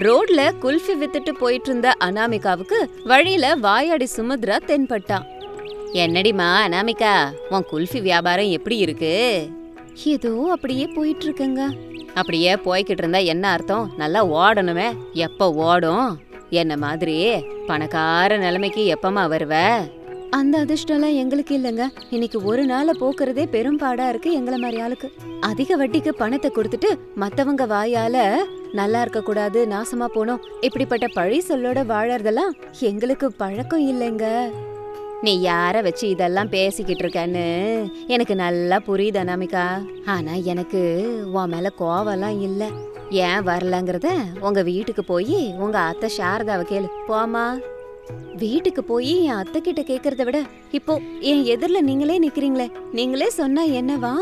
ரோட்ல குல்ஃபி வித்துட்டு போயிட்டு இருந்த அனாமிகாவுக்கு வழியில வாயாடி சுமத்ரா தென்பட்டான். என்னடிமா அனாமிகா, உன் குல்ஃபி வியாபாரம் எப்படி இருக்கு? ஏதோ அப்படியே போயிட்டு இருக்குங்க. அப்படியே போய்கிட்டு இருந்தா என்ன அர்த்தம்? நல்லா ஓடணுமே. எப்ப ஓடும்? என்ன மாதிரி பணக்கார நிலைமைக்கு எப்பமா வருவ? அந்த அதிர்ஷ்டம்லாம் எங்களுக்கு இல்லைங்க. இன்னைக்கு ஒரு நாளை போக்குறதே பெரும்பாடா இருக்கு எங்களை மாதிரி ஆளுக்கு. அதிக வட்டிக்கு பணத்தை கொடுத்துட்டு மத்தவங்க வாயால நல்லா இருக்க கூடாது, நாசமா போனோம் இப்படிப்பட்ட பழி சொல்லோட வாழறதெல்லாம் எங்களுக்கு பழக்கம் இல்லைங்க. நீ யார வச்சு இதெல்லாம் பேசிக்கிட்டு இருக்கன்னு எனக்கு நல்லா புரியுது அனாமிகா. ஆனா எனக்கு உன் மேல கோவம்லாம் இல்ல. ஏன் வரலங்கிறத உங்க வீட்டுக்கு போய் உங்க அத்தை சாரதாவை கேளு. போமா. வீட்டுக்கு போய் என் அத்தை கிட்ட கேக்குறத விட இப்போ என் எதிரில நீங்களே நிக்கிறீங்களே, நீங்களே சொன்னா என்னவா?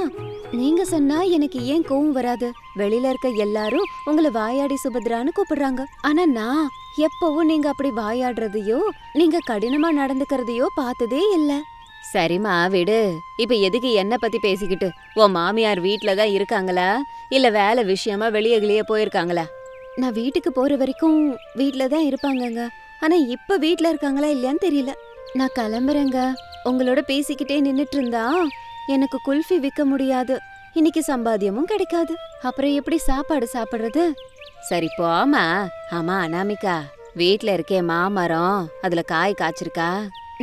நீங்க சொன்னா எனக்கு ஏன் கோவம் வராது? வெளியில இருக்க எல்லாரும் உங்களை வாயாடி சுபத்ரான்னு கூப்பிடுறாங்க. ஆனா நான் எப்பவும் நீங்க அப்படி வாயாடுறதையோ நீங்க கடினமா நடந்துக்கிறதையோ பார்த்ததே இல்ல. சரிம்மா விடு. இப்ப எதுக்கு என்ன பத்தி பேசிக்கிட்டு? உன் மாமியார் வீட்டுலதான் இருக்காங்களா இல்ல வேலை விஷயமா வெளியே போயிருக்காங்களா? நான் வீட்டுக்கு போற வரைக்கும் வீட்டுலதான் இருப்பாங்கங்க. ஆனா இப்ப வீட்டுல இருக்காங்களா இல்லையான்னு தெரியல. நான் கிளம்புறேங்க. உங்களோட பேசிக்கிட்டே நின்னுட்டு இருந்தா எனக்கு குல்ஃபி விற்க முடியாது. இன்னைக்கு சம்பாத்தியமும் கிடைக்காது. அப்புறம் எப்படி சாப்பாடு சாப்பிடுறது? சரி போமா. ஆமா அனாமிகா, வீட்ல இருக்கே மாமரம், அதுல காய் காய்ச்சிருக்கா?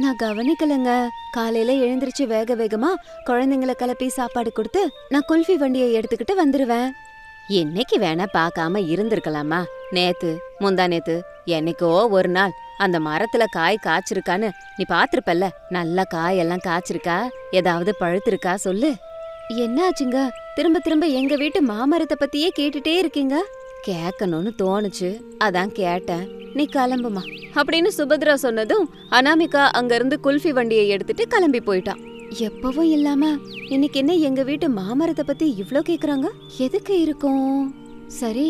நான் கவனிக்கலங்க. காலையில எழுந்திருச்சு வேக வேகமா குழந்தைங்களை கிளப்பி சாப்பாடு கொடுத்து நான் குல்ஃபி வண்டியை எடுத்துக்கிட்டு வந்துருவேன். என்னைக்கு வேணா பார்க்காம இருந்திருக்கலாமா? நேத்து முந்தா நேத்து என்னைக்கோ ஒரு நாள் அந்த மரத்துல காய் காய்ச்சிருக்கான்னு நீ பாத்திருப்பல்ல. நல்ல காயெல்லாம் காய்ச்சிருக்கா? ஏதாவது பழுத்திருக்கா சொல்லு. என்னாச்சுங்க? திரும்ப திரும்ப எங்க வீட்டு மாமரத்தை பத்தியே கேட்டுட்டே இருக்கீங்க. கேட்கணும்னு தோணுச்சு, அதான் கேட்டேன். நீ கிளம்புமா அப்படின்னு சுபத்ரா சொன்னதும் அனாமிகா அங்க இருந்து குல்ஃபி வண்டியை எடுத்துட்டு கிளம்பி போயிட்டான். எப்பவும் இல்லாம இன்னைக்கு என்ன எங்க வீட்டு மாமரத்தை பத்தி இவ்ளோ கேக்குறாங்க? எதுக்கு இருக்கும்? சரி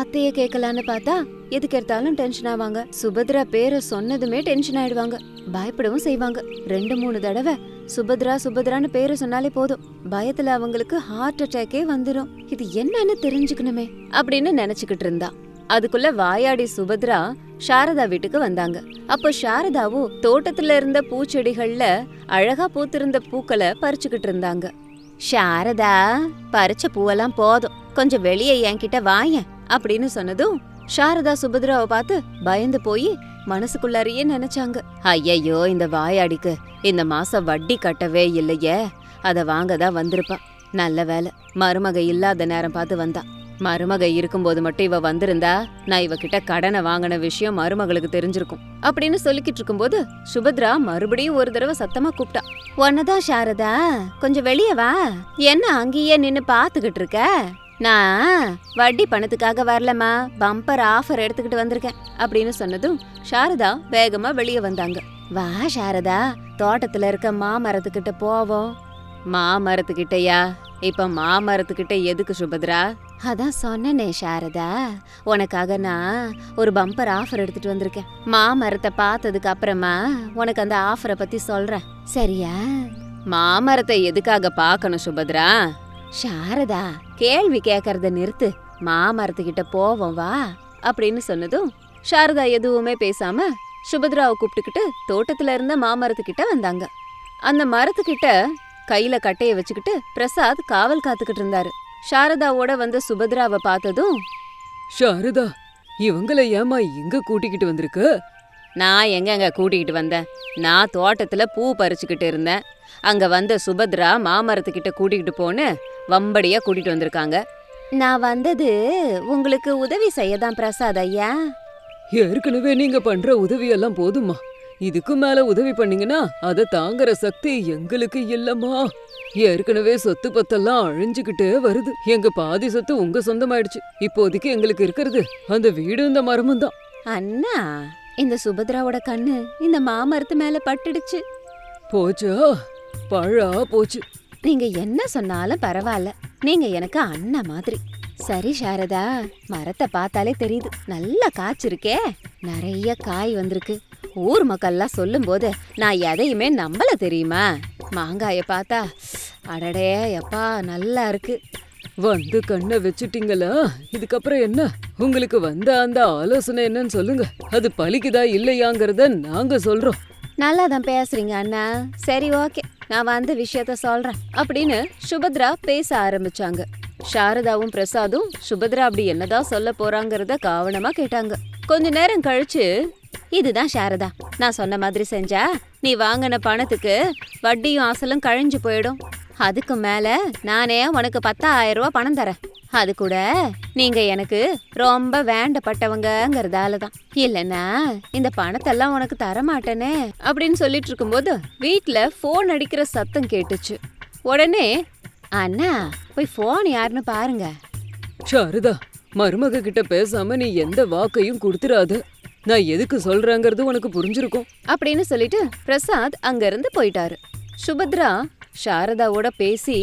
அத்தைய கேட்கலான்னு பார்த்தா எதுக்கு எடுத்தாலும் டென்ஷன் ஆவாங்க. சுபத்ரா பேரை சொன்னதுமே டென்ஷன் ஆயிடுவாங்க, பயப்படவும் செய்வாங்க. 2-3 தடவை சுபத்ரா சுபத்ரான்னு பேரை சொன்னாலே போதும், பயத்துல அவங்களுக்கு ஹார்ட் அட்டாக்கே வந்துடும். இது என்னன்னு தெரிஞ்சுக்கணுமே அப்படின்னு நினைச்சுக்கிட்டு இருந்தா. அதுக்குள்ள வாயாடி சுபத்ரா சாரதா வீட்டுக்கு வந்தாங்க. அப்போ சாரதாவும் தோட்டத்துல இருந்த பூச்செடிகள்ல அழகா பூத்திருந்த பூக்களை பறிச்சுக்கிட்டு இருந்தாங்க. சாரதா, பறிச்ச பூவெல்லாம் போதும், கொஞ்சம் வெளியே என்கிட்ட வாயேன் அப்படின்னு சொன்னதும் சாரதா சுபத்ராவை பார்த்து பயந்து போய் மனசுக்குள்ளாரையே நினைச்சாங்க, ஐயையோ இந்த வாயாடிக்கு இந்த மாசம் வட்டி கட்டவே இல்லையே, அத வாங்கதான் வந்திருப்பா. நல்ல வேலை மருமக இல்லாத நேரம் பார்த்து வந்தா. மருமக இருக்கும்போது மட்டும் இவ வந்திருந்தா நான் இவகிட்ட கடனை வாங்கின விஷயம் மருமகளுக்கு தெரிஞ்சிருக்கும் அப்படின்னு சொல்லிக்கிட்டு இருக்கும்போது சுபத்ரா மறுபடியும் ஒரு தடவை சத்தமா கூப்பிட்டா. ஒன்னதான் சாரதா, கொஞ்சம் வெளியே வா. என்ன அங்கேயே நின்னு பாத்துக்கிட்டு இருக்க? நான் வட்டி பணத்துக்காக வரலமா, பம்பர் ஆஃபர் எடுத்துக்கிட்டு வந்திருக்கேன் அப்படின்னு சொன்னதும் சாரதா வேகமா வெளியே வந்தாங்க. வா சாரதா, தோட்டத்துல இருக்க மாமரத்துக்கிட்ட போவோம். மாமரத்துக்கிட்டயா? இப்ப மாமரத்துக்கிட்ட எதுக்கு சுபத்ரா? அதான் சொன்னனே சாரதா, உனக்காக நான் ஒரு பம்பர் ஆஃபர் எடுத்துட்டு வந்திருக்கேன். மாமரத்தை பார்த்ததுக்கு அப்புறமா உனக்கு அந்த ஆஃபரை பத்தி சொல்றேன், சரியா? மாமரத்தை எதுக்காக பார்க்கணும் சுபத்ரா? சாரதா, கேள்வி கேக்கறத நிறுத்து, மாமரத்துக்கிட்ட போவோம் வா அப்படின்னு சொன்னதும் சாரதா எதுவுமே பேசாம சுபத்ராவை கூப்பிட்டுக்கிட்டு தோட்டத்துல இருந்த மாமரத்துக்கிட்ட வந்தாங்க. அந்த மரத்துக்கிட்ட கையில கட்டைய வச்சுக்கிட்டு பிரசாத் காவல் காத்துக்கிட்டு இருந்தாரு. சாரதாவோட வந்த சுபத்ராவை பார்த்ததும், சாரதா, இவங்களை ஏமா இங்க கூட்டிக்கிட்டு வந்திருக்க? நான் எங்க கூட்டிக்கிட்டு வந்தேன்? நான் தோட்டத்துல பூ பறிச்சுக்கிட்டு இருந்தேன். அங்க வந்த சுபத்ரா மாமரத்துக்கிட்ட கூட்டிக்கிட்டு போன்னு வம்படியா கூட்டிட்டு வந்திருக்காங்க. நான் வந்தது உங்களுக்கு உதவி செய்யதான் பிரசாத் ஐயா. ஏற்கனவே நீங்க பண்ற உதவியெல்லாம் போதுமா, இதுக்கு மேல உதவி பண்ணீங்கன்னா அதை தாங்குற சக்தி எங்களுக்கு இல்லம்மா. ஏற்கனவே சொத்து பத்தெல்லாம் அழிஞ்சுக்கிட்டே வருது. எங்க பாதி சொத்து உங்க சொந்தமாயிடுச்சு. இப்போதைக்கு எங்களுக்கு இருக்கிறது அந்த வீடு இந்த மரமும் தான். அண்ணா, இந்த சுபத்ராவோட கண்ணு இந்த மாமரத்து மேல பட்டுடுச்சு. போச்சா? பழா போச்சு. நீங்க என்ன சொன்னாலும் பரவாயில்ல, நீங்க எனக்கு அண்ணா மாதிரி. சரி சாரதா, மரத்தை பார்த்தாலே தெரியுது நல்லா காய்ச்சிருக்கே, நிறைய காய் வந்திருக்கு. ஊர் மக்கள்லாம் சொல்லும் போது நான் எதையுமே நம்பல தெரியுமா? மாங்காய பார்த்தா அடடே எப்பா நல்லா இருக்கு. வந்து கண்ணை வச்சுட்டீங்களா? இதுக்கப்புறம் என்ன? உங்களுக்கு வந்த அந்த ஆலோசனை என்னன்னு சொல்லுங்க. அது பலிக்குதா இல்லையாங்கிறத நாங்க சொல்றோம். நல்லா தான் பேசுறீங்க அண்ணா. சரி, ஓகே, நான் வந்து விஷயத்த சொல்றேன் அப்படின்னு சுபத்ரா பேச ஆரம்பிச்சாங்க. சாரதாவும் பிரசாதும் சுபத்ரா அப்படி என்னதான் சொல்ல போறாங்கறத கவனமா கேட்டாங்க. கொஞ்ச நேரம் கழிச்சு, இதுதான் சாரதா, நான் சொன்ன மாதிரி செஞ்சா நீ வாங்கின பணத்துக்கு வட்டியும் அசலும் கழிஞ்சு போயிடும். அதுக்கு மேல நானே உனக்கு 10,000 ரூபாய் பணம் தரேன். அது கூட நீங்க எனக்கு ரொம்ப வேண்டப்பட்டவங்கிறதாலதான். இல்லைன்னா இந்த பணத்தெல்லாம் உனக்கு தரமாட்டேனே அப்படின்னு சொல்லிட்டு இருக்கும்போது வீட்டுல போன் அடிக்கிற சத்தம் கேட்டுச்சு. உடனே, அண்ணா போய் போன் யாருன்னு பாருங்க. சாரதா, மருமக கிட்ட பேசாம நீ எந்த வாக்கையும் கொடுத்துறாத. நான் எதுக்கு சொல்றேங்கிறது உனக்கு புரிஞ்சிருக்கும் அப்படின்னு சொல்லிட்டு பிரசாத் அங்க இருந்து போயிட்டாரு. சுபத்ரா சாரதாவோட பேசி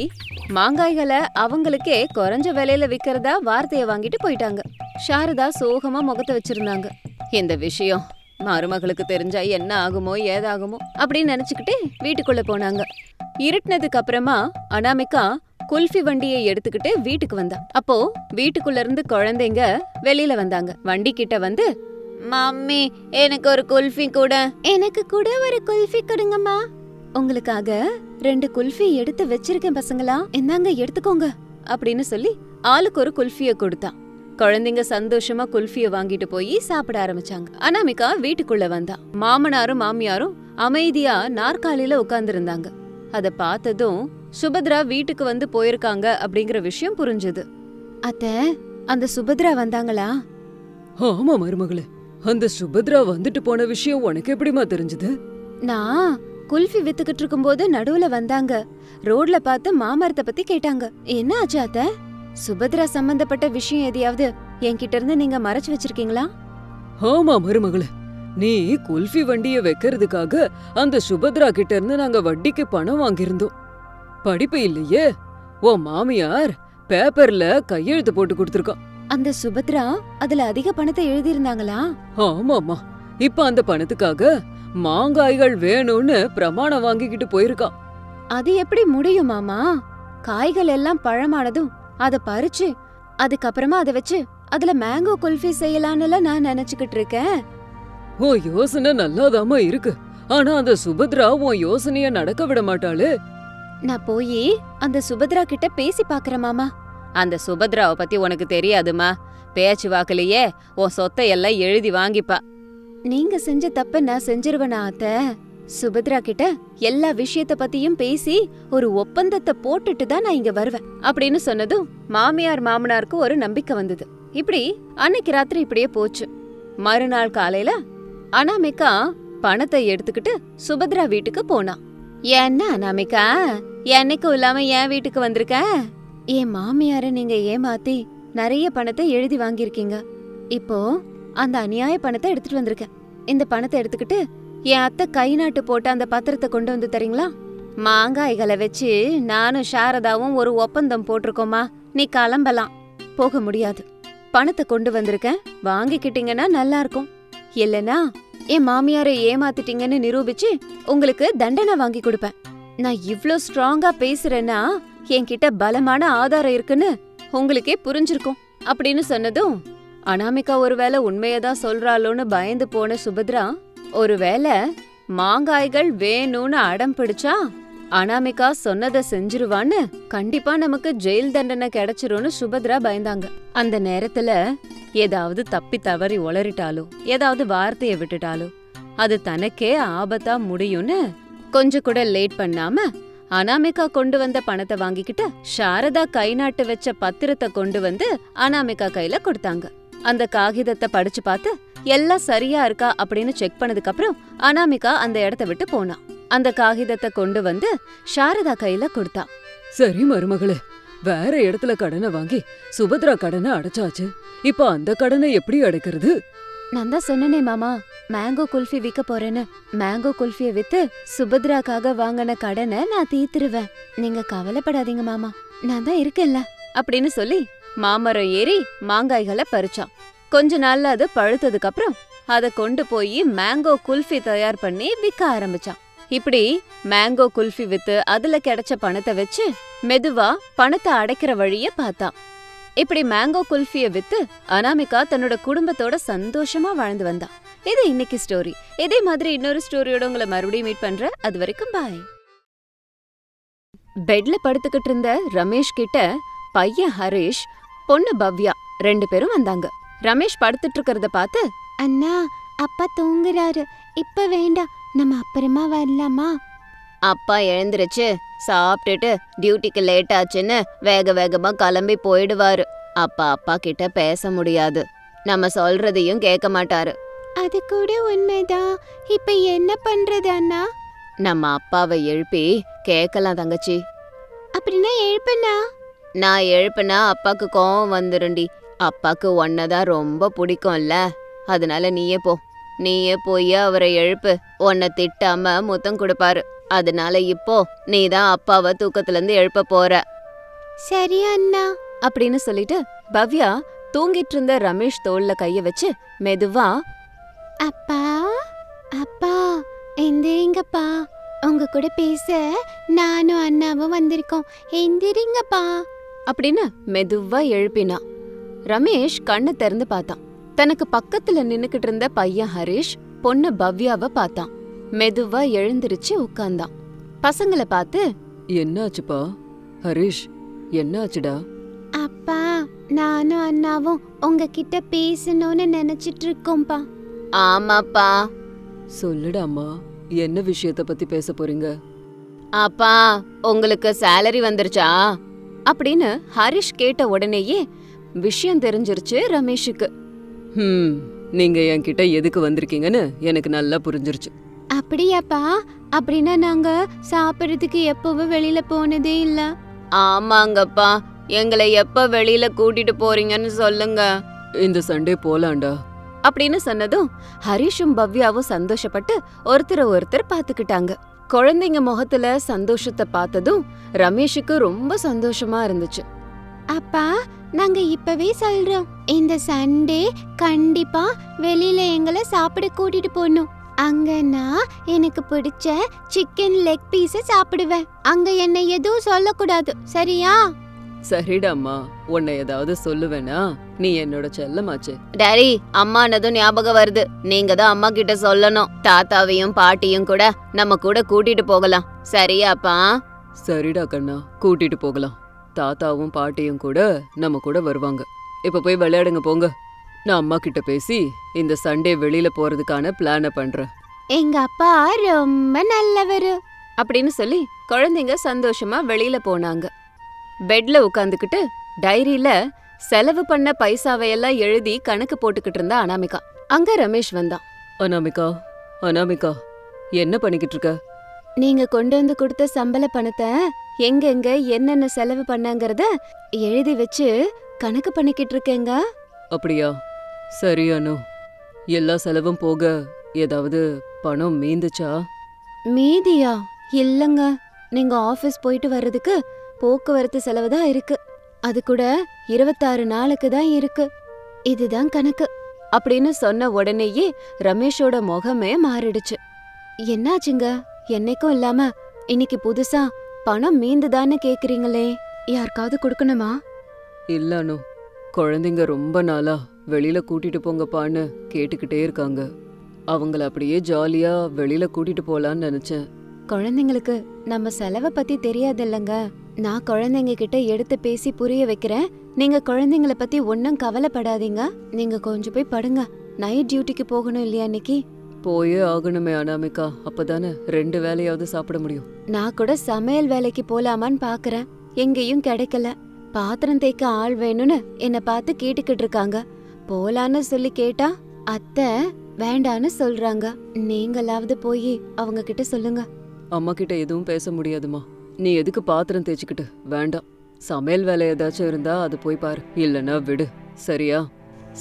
மாங்காய்களை அவங்களுக்கே குறைஞ்ச விலையில விக்கிறதா வார்த்தைய வாங்கிட்டு போயிட்டாங்க. சாரதா சோகமா முகத்தை வச்சிருந்தாங்க. இந்த விஷயம் மருமகளுக்கு தெரிஞ்சா என்ன ஆகுமோ ஏதாகுமோ அப்படின்னு நினைச்சுக்கிட்டே வீட்டுக்குள்ள போனாங்க. இருட்டினதுக்கு அப்புறமா அனாமிகா குல்ஃபி வண்டியை எடுத்துக்கிட்டு வீட்டுக்கு வந்தா. அப்போ வீட்டுக்குள்ள இருந்து குழந்தைங்க வெளியில வந்தாங்க. வண்டி கிட்ட வந்து, மம்மி எனக்கு ஒரு குல்ஃபி கூட. எனக்கு கூட ஒரு குல்ஃபி கொடுங்கம்மா. உங்களுக்காக 2 குல்ஃபி எடுத்து வச்சிருக்கேன் பசங்களா, என்னங்க எடுத்துக்கோங்க அப்படின்னு சொல்லி ஆளுக்கு ஒரு குல்ஃபிய கொடுத்தா. குழந்தைங்க சந்தோஷமா குல்ஃபிய வாங்கிட்டு போய் சாப்பிட ஆரம்பிச்சாங்க. அனாமிகா வீட்டுக்குள்ள வந்தா. மாமனாரும் மாமியாரும் அமைதியா நாற்காலியில உட்கார்ந்து இருந்தாங்க. அத பார்த்ததும் சுபத்ரா வீட்டுக்கு வந்து போயிருக்காங்க அப்படிங்கிற விஷயம் புரிஞ்சுது. அத்தை, அந்த சுபத்ரா வந்தாங்களா? ஆமா மருமகளே, அந்த சுபத்ரா வந்துட்டு போன விஷயம் உனக்கு எப்படிமா தெரிஞ்சது? நான் குல்ஃபி வித்துக்கிட்டு இருக்கும்போது நடுவுல வந்தாங்க. ரோட்ல பார்த்து மாமரத்தை பத்தி கேட்டாங்க. என்ன ஆச்சு அத்தை? சுபத்ரா சம்பந்தப்பட்ட விஷயம் எதையாவது என்கிட்ட இருந்து நீங்க மறைச்சு வச்சிருக்கீங்களா? ஆமா மருமகளே, நீ குல்ஃபி வண்டிய வைக்கிறதுக்காக அந்த சுபத்ரா கிட்ட இருந்து நாங்க வட்டிக்கு பணம் வாங்கியிருந்தோம். படிப்பு இல்லையே, உன் மாமியார் பேப்பர்ல கையெழுத்து போட்டு கொடுத்திருக்கா. அந்த சுபத்ரா அதுல அதிக பணத்தை எழுதியிருந்தாங்களா? ஆமாமா, இப்ப அந்த பணத்துக்காக மாங்காய்கள் வேணும்னு பிரமாணம் வாங்கிக்கிட்டு போயிருக்கா. அது எப்படி முடியும் மாமா? காய்கள் எல்லாம் பழமானதும் அத பறிச்சு அதுக்கப்புறமா அதை வச்சு அதுல மேங்கோ குல்ஃபி செய்யலான்னு நான் நினைச்சுக்கிட்டு இருக்கேன். ஓ யோசனை நல்லாதாமா இருக்கு, ஆனா அந்த சுபத்ரா உன் யோசனைய நடக்க விட மாட்டாளே. நான் போய் அந்த சுபத்ரா கிட்ட பேசி பாக்குறேன் மாமா. அந்த சுபத்ராவை பத்தி உனக்கு தெரியாதுமா. பேச்சு வாக்குலயே உன் சொத்தை எல்லாம் எழுதி வாங்கிப்பா. நீங்க செஞ்ச தப்ப நான் செஞ்சிருவேனா அத்தை? சுபத்ரா கிட்ட எல்லா விஷயத்த பத்தியும் பேசி ஒரு ஒப்பந்தத்தை போட்டுட்டு தான் நான் இங்க வருவேன் அப்படின்னு சொன்னதும் மாமியார் மாமனாருக்கு ஒரு நம்பிக்கை வந்தது. இப்படி அன்னைக்கு ராத்திரி இப்படியே போச்சு. மறுநாள் காலையில அனாமிகா பணத்தை எடுத்துக்கிட்டு சுபத்ரா வீட்டுக்கு போனா. என்ன அனாமிகா, என்னைக்கும் இல்லாம என் வீட்டுக்கு வந்திருக்க? என் மாமியார நீங்க ஏமாத்தி நிறைய பணத்தை எழுதி வாங்கியிருக்கீங்க. இப்போ அந்த அநியாய பணத்தை எடுத்துட்டு வந்திருக்கேன். இந்த பணத்தை எடுத்துக்கிட்டு என் அத்தை கை நாட்டு போட்ட அந்த பத்திரத்தை கொண்டு வந்து தரீங்களா? மாங்காய்களை வச்சு நானும் சாரதாவும் ஒரு ஒப்பந்தம் போட்டிருக்கோமா. நீ கிளம்பலாம். போக முடியாது. பணத்தை கொண்டு வந்திருக்கேன், வாங்கிக்கிட்டீங்கன்னா நல்லா இருக்கும். இல்லனா என் மாமியாரை ஏமாத்திட்டீங்கன்னு நிரூபிச்சு உங்களுக்கு தண்டனை வாங்கி கொடுப்பேன். நான் இவ்ளோ ஸ்ட்ராங்கா பேசுறேன்னா என்கிட்ட பலமான ஆதாரம் இருக்குன்னு உங்களுக்கே புரிஞ்சிருக்கும் அப்படின்னு சொன்னதும் அனாமிகா ஒருவேளை உண்மையதான் சொல்றாளோன்னு பயந்து போன சுபத்ரா, ஒருவேளை மாங்காய்கள் வேணும்னு அடம் பிடிச்சா அனாமிகா சொன்னதை செஞ்சிருவான்னு, கண்டிப்பா நமக்கு ஜெயில் தண்டனை கிடைச்சிரும்னு சுபத்ரா பயந்தாங்க. அந்த நேரத்துல ஏதாவது தப்பி தவறி உளறிட்டாலோ ஏதாவது வார்த்தைய விட்டுட்டாலோ அது தனக்கே ஆபத்தா முடியும்னு கொஞ்சம் கூட லேட் பண்ணாம அனாமிகா கொண்டு வந்த பணத்தை வாங்கிக்கிட்டு சாரதா கை நாட்டு வச்ச பத்திரத்தை கொண்டு வந்து அனாமிகா கையில கொடுத்தாங்க. அந்த காகிதத்தை படிச்சு பார்த்து எல்லாம் சரியா இருக்கா அப்படின்னு செக் பண்ணதுக்கு அப்புறம் அனாமிகா அந்த இடத்த விட்டு போனா. அந்த காகிதத்தை கொண்டு வந்து சாரதா கையில கொடுத்தா. சரி மருமகளே, வேற இடத்துல கடனை வாங்கி சுபத்ரா கடனை அடைச்சாச்சு. இப்ப அந்த கடனை எப்படி அடைக்கிறது? நான் தான் சொன்னனே மாமா, மேங்கோ குல்ஃபி விற்க போறேன்னு. மேங்கோ குல்ஃபிய வித்து சுபத்ராக்காக வாங்கின கடனை நான் தீத்துருவேன். நீங்க கவலைப்படாதீங்க மாமா, நான் தான் இருக்கேன்ல அப்படின்னு சொல்லி மாமரம் ஏறி மாங்காய்களை பறிச்சான். கொஞ்ச நாள்ல அது பழுத்ததுக்கு அப்புறம் அதை கொண்டு போய் மேங்கோ குல்ஃபி தயார் பண்ணி விற்க ஆரம்பிச்சான். இப்படி மேங்கோ குல்ஃபி வித்து அதுல கிடைச்ச பணத்தை வச்சு மெதுவா பணத்தை அடைக்கிற வழிய பார்த்தான். இப்படி மேங்கோ குல்ஃபிய வித்து அனாமிகா தன்னோட குடும்பத்தோட சந்தோஷமா வாழ்ந்து வந்தா. இது இன்னைக்கு ஸ்டோரி. இதே மாதிரி இன்னொரு ஸ்டோரியோட உங்களை மறுபடியும் மீட் பண்றேன். அது வரைக்கும் பாய். பெட்ல படுத்துக்கிட்டு இருந்த ரமேஷ் கிட்ட பையன் ஹரிஷ், பொண்ணு பவ்யா 2 பேரும் வந்தாங்க. ரமேஷ் படுத்துட்டு இருக்கறத பார்த்து, அண்ணா அப்பா தூங்குறாரு, இப்ப வேண்டாம், நம்ம அப்புறமா வரலாமா? அப்பா எழுந்திருச்சு சாப்பிட்டுட்டு டியூட்டிக்கு லேட் ஆச்சுன்னு வேக வேகமா கிளம்பி போயிடுவாரு. அப்பா கிட்ட பேச முடியாது, நம்ம சொல்றதையும் கேட்க மாட்டாரு. அது கூட உண்மைதான். இப்ப என்ன பண்றது அண்ணா? நம்ம அப்பாவை எழுப்பி கேட்கலாம் தங்கச்சி. அப்படின்னா எழுப்பண்ணா. நான் எழுப்புனா அப்பாக்கு கோவம் வந்துருண்டி. அப்பாக்கு ஒன்னதான் ரொம்ப பிடிக்கும்ல, அதனால நீயே போய் அவரை எழுப்பு. உன்னை திட்டாம முத்தம் கொடுப்பாரு. அதனால இப்போ நீதான் அப்பாவை தூக்கத்துல இருந்து எழுப்ப போற. சரி அண்ணா அப்படின்னு சொல்லிட்டு பவ்யா தூங்கிட்டு இருந்த ரமேஷ் தோல்ல கைய வச்சு மெதுவா, அப்பா அப்பா எந்திரிங்கப்பா, உங்க கூட பேச நானும் அண்ணாவும் வந்திருக்கோம், எந்திரிங்கப்பா அப்படின்னு மெதுவா எழுப்பினா. ரமேஷ் கண்ணு திறந்து பார்த்தான். தனக்கு பக்கத்துல நின்னுக்கிட்டு இருந்த பையன் ஹரிஷ், பொண்ணு பவ்யாவை பார்த்தான். மெதுவா எழுந்திருச்சு உட்கார்ந்தான். பசங்களை பார்த்து, என்னாச்சுப்பா ஹரிஷ், என்னாச்சுடா? அப்பா நானும் அண்ணாவும் உங்ககிட்ட பேசணும்னு நினைச்சிட்டு இருக்கோம்ப்பா. ஆமாப்பா. சொல்லுடாமா, என்ன விஷயத்த பத்தி பேச போறீங்க? அப்பா உங்களுக்கு சேலரி வந்துருச்சா அப்படின்னு ஹரிஷ் கேட்ட உடனேயே விஷயம் தெரிஞ்சிருச்சு ரமேஷுக்கு. நீங்க என்கிட்ட எதுக்கு வந்திருக்கீங்கன்னு எனக்கு நல்லா புரிஞ்சிருச்சு. அப்படியாப்பா? அப்படின்னா நாங்க சாப்பிடுறதுக்கு எப்பவும் வெளியில போனதே இல்ல. ஆமாங்கப்பா, எங்களை எப்ப வெளியில கூட்டிட்டு போறீங்கன்னு சொல்லுங்க. இந்த சண்டே போலாண்டா அப்படின்னு சொன்னதும் ஹரிஷும் பவ்யாவும் சந்தோஷப்பட்டு ஒருத்தர் பாத்துக்கிட்டாங்க. குழந்தைங்க முகத்துல சந்தோஷத்தை பார்த்ததும் ரமேஷுக்கு ரொம்ப சந்தோஷமா இருந்துச்சு. அப்பா நாங்க இப்பவே சொல்றோம், இந்த சண்டே கண்டிப்பா வெளியில எங்களை சாப்பிட கூட்டிட்டு போகணும். அங்க நான் எனக்கு பிடிச்ச சிக்கன் லெக் பீஸ சாப்பிடுவேன். அங்க என்ன எதுவும் சொல்லக்கூடாது, சரியா? சரிடாம்மா, உன்னை ஏதாவது சொல்லுவேனா? நீ என்னோட செல்லமாச்சு. டாடி, அம்மானதும் ஞாபகம் வருது. நீங்க தான் அம்மா கிட்ட சொல்லணும். தாத்தாவையும் பாட்டியும் கூட நம்ம கூட கூட்டிட்டு போகலாம், சரியாப்பா? சரிடா கண்ணா, கூட்டிட்டு போகலாம். தாத்தாவும் பாட்டியும் கூட நம்ம கூட வருவாங்க. இப்ப போய் விளையாடுங்க போங்க. நான் அம்மா கிட்ட பேசி இந்த சண்டே வெளியில போறதுக்கான பிளான பண்றேன். எங்க அப்பா ரொம்ப நல்லவரு அப்படின்னு சொல்லி குழந்தைங்க சந்தோஷமா வெளியில போனாங்க. பெட்ல உட்காந்துக்கிட்டு டைரியில செலவு பண்ண பைசாவையெல்லாம் எழுதி கணக்கு போட்டுக்கிட்டு இருந்தா அனாமிகா. அங்க ரமேஷ் வந்தான். அனாமிகா என்ன பண்ணிக்கிட்டு இருக்க? நீங்க கொண்டு வந்து கொடுத்த சம்பள பணத்தை எங்கெங்க என்னென்ன செலவு பண்ணங்கறத எழுதி வச்சு கணக்கு பண்ணிக்கிட்டு இருக்கேங்க. அப்படியா? சரி அனு, எல்லா செலவும் போக ஏதாவது பணம் மீந்துச்சா? மீதியா? இல்லங்க, நீங்க ஆபீஸ் போயிட்டு வர்றதுக்கு போக்குவரத்து செலவு தான் இருக்கு. அது கூட 26 நாளுக்கு தான் இருக்கு. இதுதான் கணக்கு அப்படின்னு சொன்ன உடனேயே ரமேஷோட முகமே மாறிடுச்சு. என்னாச்சுங்க? என்னைக்கும் இல்லாம இன்னைக்கு புதுசா பணம் மீந்துதான்னு கேக்குறீங்களே, யாருக்காவது கொடுக்கணுமா? இல்ல அனு, குழந்தைங்க ரொம்ப நாளா வெளியில கூட்டிட்டு போங்கப்பான்னு கேட்டுக்கிட்டே இருக்காங்க. அவங்கள அப்படியே ஜாலியா வெளியில கூட்டிட்டு போலான்னு நினைச்சேன். குழந்தைங்களுக்கு நம்ம செலவை பத்தி தெரியாது இல்லங்க. நான் குழந்தைங்க கிட்ட எடுத்து பேசி புரிய வைக்கிறேன். நீங்க குழந்தைங்கள பத்தி ஒன்னும் கவலைப்படாதீங்க. நீங்க கொஞ்சம் போய் படுங்க. நைட் டியூட்டிக்கு போகணும் இல்லையா இன்னைக்கு? போயே ஆகணுமே அனாமிகா, அப்பதானே 2 வேலையாவது சாப்பிட முடியும். நான் கூட சமையல் வேலைக்கு போலாமான்னு பாக்குறேன், எங்கேயும் கிடைக்கல. பாத்திரம் தேய்க்க ஆள் வேணும்னு என்ன பார்த்து கேட்டுக்கிட்டு இருக்காங்க. போலான்னு சொல்லி கேட்டா அத்தை வேண்டான்னு சொல்றாங்க. நீங்களாவது போய் அவங்க கிட்ட சொல்லுங்க. அம்மா கிட்ட எதுவும் பேச முடியாதுமா. நீ எதுக்கு பாத்திரம் தேய்ச்சிக்கிட்டு? வேண்டாம், சமையல் வேலை ஏதாச்சும் இருந்தா அது போய் பாரு, இல்லனா விடு, சரியா?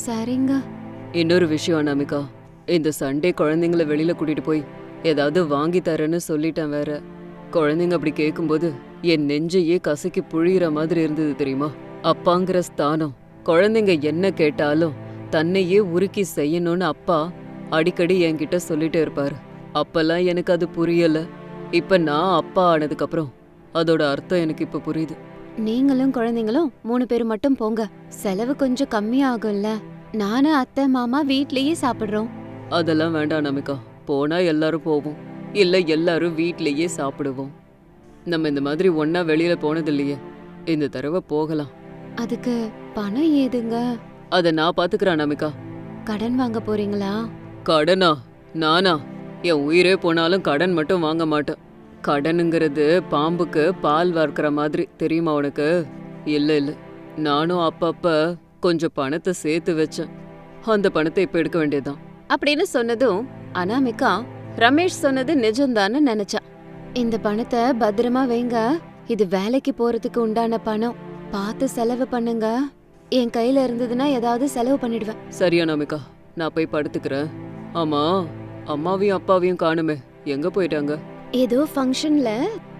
சரிங்க. இன்னொரு விஷயம் அனாமிகா, இந்த சண்டே குழந்தைங்கள வெளியில கூட்டிட்டு போய் ஏதாவது வாங்கி தரேன்னு சொல்லிட்டேன் வேற. குழந்தைங்க அப்படி கேட்கும்போது என் நெஞ்சையே கசக்கி புழியிற மாதிரி இருந்தது தெரியுமா? அப்பாங்கிற ஸ்தானம், குழந்தைங்க என்ன கேட்டாலும் தன்னையே உருக்கி செய்யணும்னு அப்பா அடிக்கடி என்கிட்ட சொல்லிட்டே இருப்பாரு. அப்பெல்லாம் எனக்கு அது புரியல. இப்ப நான் அப்பா ஆனதுக்கு அப்புறம் அதோட அர்த்தம் எனக்கு இப்ப புரியுது. நீங்களும் குழந்தைங்களும் 3 பேர் மட்டும் போங்க. செலவு கொஞ்சம் கம்மியாகும்ல. நானும் அத்தை மாமா வீட்லயே சாப்பிடுறோம். அதெல்லாம் வேண்டாம் அனாமிகா. போனா எல்லாரும் போவோம், இல்ல எல்லாரும் வீட்லயே சாப்பிடுவோம். நம்ம இந்த மாதிரி ஒன்னா வெளியில போனது இல்லையே, இந்த தடவை போகலாம். அதுக்கு பணம் ஏதுங்க? அத நான் பாத்துக்கிறேன் அனாமிகா. கடன் வாங்க போறீங்களா? கடனா? நானா? என் உயிரே போனாலும் கடன் மட்டும் வாங்க மாட்டேன். கடனுங்கிறது பாம்புக்கு பால் வார்க்கிற மாதிரி, தெரியுமா உனக்கு? இல்ல இல்ல, நானும் அப்பப்ப கொஞ்சம் பணத்தை சேர்த்து வச்சேன். அந்த பணத்தை இப்ப எடுக்க வேண்டியதுதான். அப்படின்னு சொன்னதும் அனாமிகா ரமேஷ் சொன்னது நிஜம்தான்னு நினைச்சா. இந்த பணத்தை பத்திரமா வைங்க. இது வேலைக்கு போறதுக்கு உண்டான பணம். பார்த்து செலவு பண்ணுங்க. என் கையில இருந்ததுன்னா ஏதாவது செலவு பண்ணிடுவேன். சரியா அனாமிகா, நான் போய் படுத்துக்கிறேன். ஆமா, அம்மாவையும் அப்பாவையும் காணுமே, எங்க போயிட்டாங்க? ஏதோ ஃபங்க்ஷன்ல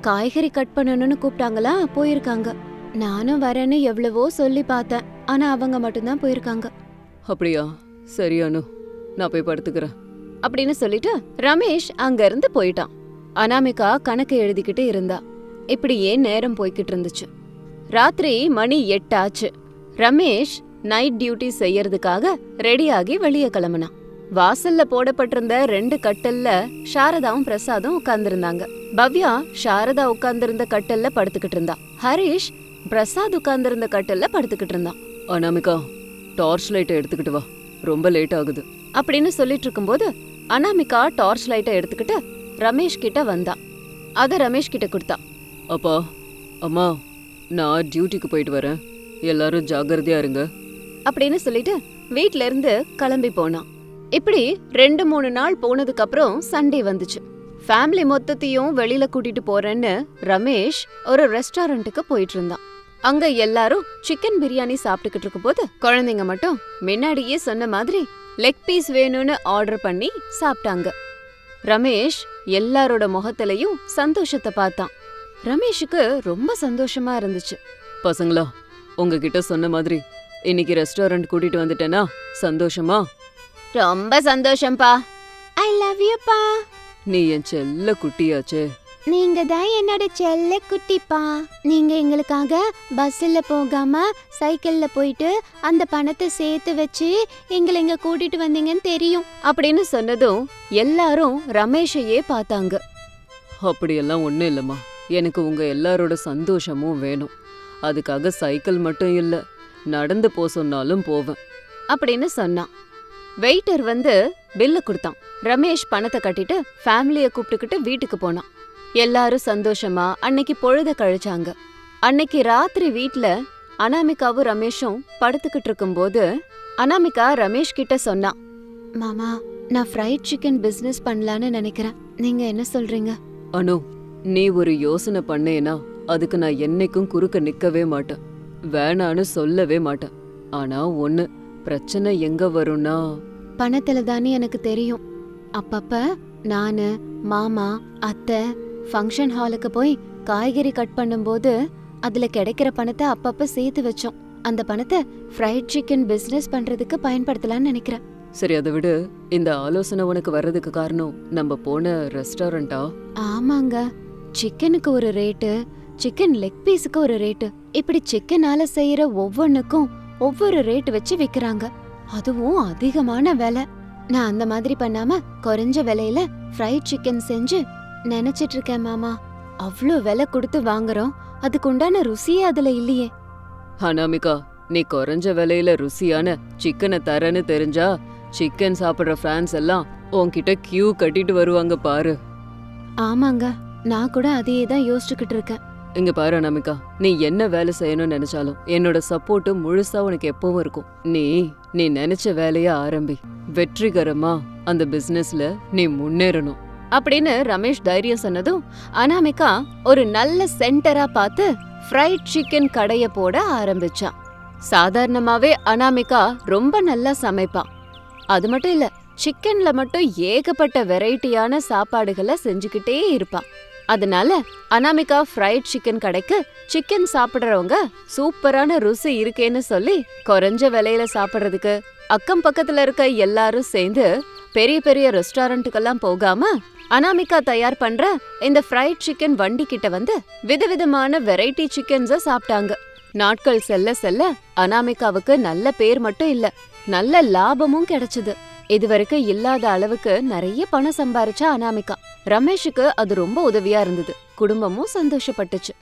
காய்கறி கட் பண்ணணும்னு கூப்பிட்டாங்களா, போயிருக்காங்க. நானும் வரேன்னு எவ்வளவோ சொல்லி பார்த்தேன், ஆனா அவங்க மட்டும்தான் போயிருக்காங்க. அப்படியா? சரியானு, நான் போய் படுத்துக்கிறேன் அப்படின்னு சொல்லிட்டு ரமேஷ் அங்க இருந்து போயிட்டான். அனாமிகா கணக்கு எழுதிக்கிட்டு இருந்தா. இப்படியே நேரம் போய்கிட்டு இருந்துச்சு. ராத்திரி மணி 8 ஆச்சு. ரமேஷ் நைட் டியூட்டி செய்யறதுக்காக ரெடியாகி வெளியே கிளம்புனான். வாசல்ல போடப்பட்டிருந்த 2 கட்டல்ல சாரதாவும் பிரசாதும் உட்கார்ந்திருந்தாங்க. பவ்யா சாரதா உட்கார்ந்திருந்த கட்டல்ல படுத்துக்கிட்டு இருந்தா. ஹரிஷ் பிரசாத் உட்கார்ந்திருந்த கட்டல்ல படுத்துக்கிட்டு இருந்தான். அனாமிகா, டார்ச் லைட்டை எடுத்துக்கிட்டு வா, ரொம்ப லேட் ஆகுது அப்படின்னு சொல்லிட்டு இருக்கும்போது அனாமிகா டார்ச் லைட்டை எடுத்துக்கிட்டு ரமேஷ் கிட்ட வந்தா. அத ரமேஷ் கிட்ட கொடுத்தா. அப்பா, அம்மா, நான் டியூட்டிக்கு போயிட்டு வரேன், எல்லாரும் ஜாக்கிரதையா இருங்க அப்படின்னு சொல்லிட்டு வீட்ல இருந்து கிளம்பி போனான். இப்படி 2-3 நாள் போனதுக்கு அப்புறம் சண்டே வந்துச்சு. ஃபேமிலி மொத்தத்தையும் வெளியில கூட்டிட்டு போறேன்னு ரமேஷ் ஒரு ரெஸ்டாரண்ட்டுக்கு போயிட்டு இருந்தான். அங்க எல்லாரும் சிக்கன் பிரியாணி சாப்பிட்டுக்கிட்டு இருக்கும்போது குழந்தைங்க மட்டும் முன்னாடியே சொன்ன மாதிரி லெக் பீஸ் வேணும்னு ஆர்டர் பண்ணி சாப்பிட்டாங்க. ரமேஷ் எல்லாரோட முகத்திலையும் சந்தோஷத்தை பார்த்தான். ரமேஷுக்கு ரொம்ப சந்தோஷமா இருந்துச்சு. பசங்களா, உங்ககிட்ட சொன்ன மாதிரி இன்னைக்கு ரெஸ்டாரண்ட் கூட்டிட்டு வந்துட்டேனா சந்தோஷமா? ரொம்ப சந்தோஷம்பா. ஐ லவ் யூ பா. நீ என் செல்ல குட்டியாச்சே. நீங்க தான் என்னோட செல்ல குட்டிப்பா. நீங்க எங்களுக்காக பஸ்ல போகாம சைக்கிள்ல போயிட்டு அந்த பணத்தை சேர்த்து வச்சு எங்களை இங்க கூட்டிட்டு வந்தீங்கன்னு தெரியும். அப்படின்னு சொன்னதும் எல்லாரும் ரமேஷையே பார்த்தாங்க. அப்படியெல்லாம் ஒண்ணும் இல்லம்மா, எனக்கு உங்க எல்லாரோட சந்தோஷமும் வேணும். அதுக்காக சைக்கிள் மட்டும் இல்ல, நடந்து போ சொன்னாலும் போவேன் அப்படின்னு சொன்னான். வெயிட்டர் வந்து பில்ல கொடுத்தான். ரமேஷ் பணத்தை கட்டிட்டு ஃபேமிலிய கூப்பிட்டுக்கிட்டு வீட்டுக்கு போனான். எல்லாரும் சந்தோஷமா அன்னைக்கு பொழுத கழிச்சாங்க. அன்னைக்கு ராத்திரி வீட்ல அனாமிகாவும் ரமேஷும் படுத்துக்கிட்டு இருக்கும்போது அனாமிகா ரமேஷ் கிட்ட சொன்னான். மாமா, நான் ஃப்ரைட் சிக்கன் பிசினஸ் பண்ணலான்னு நினைக்கிறேன். நீங்க என்ன சொல்றீங்க? அனு, நீ ஒரு யோசனை பண்ணேனா அதுக்கு நான் என்னைக்கும் குறுக்க நிக்கவே மாட்டேன், வேணான்னு சொல்லவே மாட்டேன். ஆனா ஒண்ணு பிரச்சனை எங்க வரும்னா, பணத்துல தானே எனக்கு தெரியும். அப்பப்ப நானு மாமா அத்தை ஃபங்க்ஷன் ஹாலுக்கு போய் காய்கறி கட் பண்ணும்போது அதுல கிடைக்கிற பணத்தை அப்பப்ப சேர்த்து வச்சோம். அந்த பணத்தை ஃப்ரைட் சிக்கன் பிசினஸ் பண்றதுக்கு பயன்படுத்தலாம்னு நினைக்கிறேன். சரி அதை விடு, இந்த ஆலோசனை உனக்கு வர்றதுக்கு காரணம் நம்ம போன ரெஸ்டாரண்டா? ஆமாங்க, சிக்கனுக்கு ஒரு ரேட்டு, சிக்கன் லெக் பீஸுக்கு ஒரு ரேட்டு, இப்படி சிக்கனால செய்யற ஒவ்வொன்னுக்கும் ஒவ்வொரு ரேட் வச்சு விக்கிறாங்க. அதுவும் அதிகமான விலை. நான் அந்த மாதிரி பண்ணாம குறைஞ்ச விலையில ஃப்ரைட் சிக்கன் செஞ்சு நினைச்சிட்டு இருக்கேன் மாமா. அவ்ளோ விலை கொடுத்து வாங்குறோம், அதுக்கு உண்டான ருசியே அதுல இல்லையே. அனாமிகா, நீ குறைஞ்ச விலையில ருசியான சிக்கனை தரன்னு தெரிஞ்சா சிக்கன் சாப்பிடுற ஃப்ரான்ஸ் எல்லாம் உன்கிட்ட கியூ கட்டிட்டு வருவாங்க பாரு. ஆமாங்க, நான் கூட அதையே தான் யோசிச்சுக்கிட்டு இருக்கேன். இங்க பாரு அனாமிகா, நீ என்ன வேலை செய்யணும்னு நினைச்சாலும் என்னோட சப்போர்ட் முழுசா உனக்கு எப்பவும் இருக்கும். நீ நினைச்ச வேலைய ஆரம்பி, வெற்றிகரமா அந்த பிசினஸ்ல நீ முன்னேறணும் அப்படின்னு ரமேஷ் தைரியம் சொன்னதும் அனாமிகா ஒரு நல்ல சென்டரா பார்த்து ஃப்ரைட் சிக்கன் கடைய போட ஆரம்பிச்சான். சாதாரணமாவே அனாமிகா ரொம்ப நல்லா சமைப்பா. அது மட்டும் இல்ல, சிக்கன்ல மட்டும் ஏகப்பட்ட வெரைட்டியான சாப்பாடுகளை செஞ்சுக்கிட்டே இருப்பா. அதனால அனாமிகா ஃப்ரைட் சிக்கன் கடைக்கு சிக்கன் சாப்பிடுறவங்க சூப்பரான ருசி இருக்கேன்னு சொல்லி குறைஞ்ச விலையில சாப்பிடுறதுக்கு அக்கம் பக்கத்துல இருக்க எல்லாரும் சேர்ந்து பெரிய பெரிய ரெஸ்டாரண்ட்டுக்கெல்லாம் போகாம அனாமிகா தயார் பண்ற இந்த ஃப்ரைட் சிக்கன் வண்டி கிட்ட வந்து விதவிதமான வெரைட்டி சிக்கன்ஸ சாப்பிட்டாங்க. நாட்கள் செல்ல செல்ல அனாமிகாவுக்கு நல்ல பேர் மட்டும் இல்ல, நல்ல லாபமும் கிடைச்சது. இதுவரைக்கும் இல்லாத அளவுக்கு நிறைய பணம் சம்பாரிச்சா அனாமிகா. ரமேஷுக்கு அது ரொம்ப உதவியா இருந்தது. குடும்பமும் சந்தோஷப்பட்டுச்சு.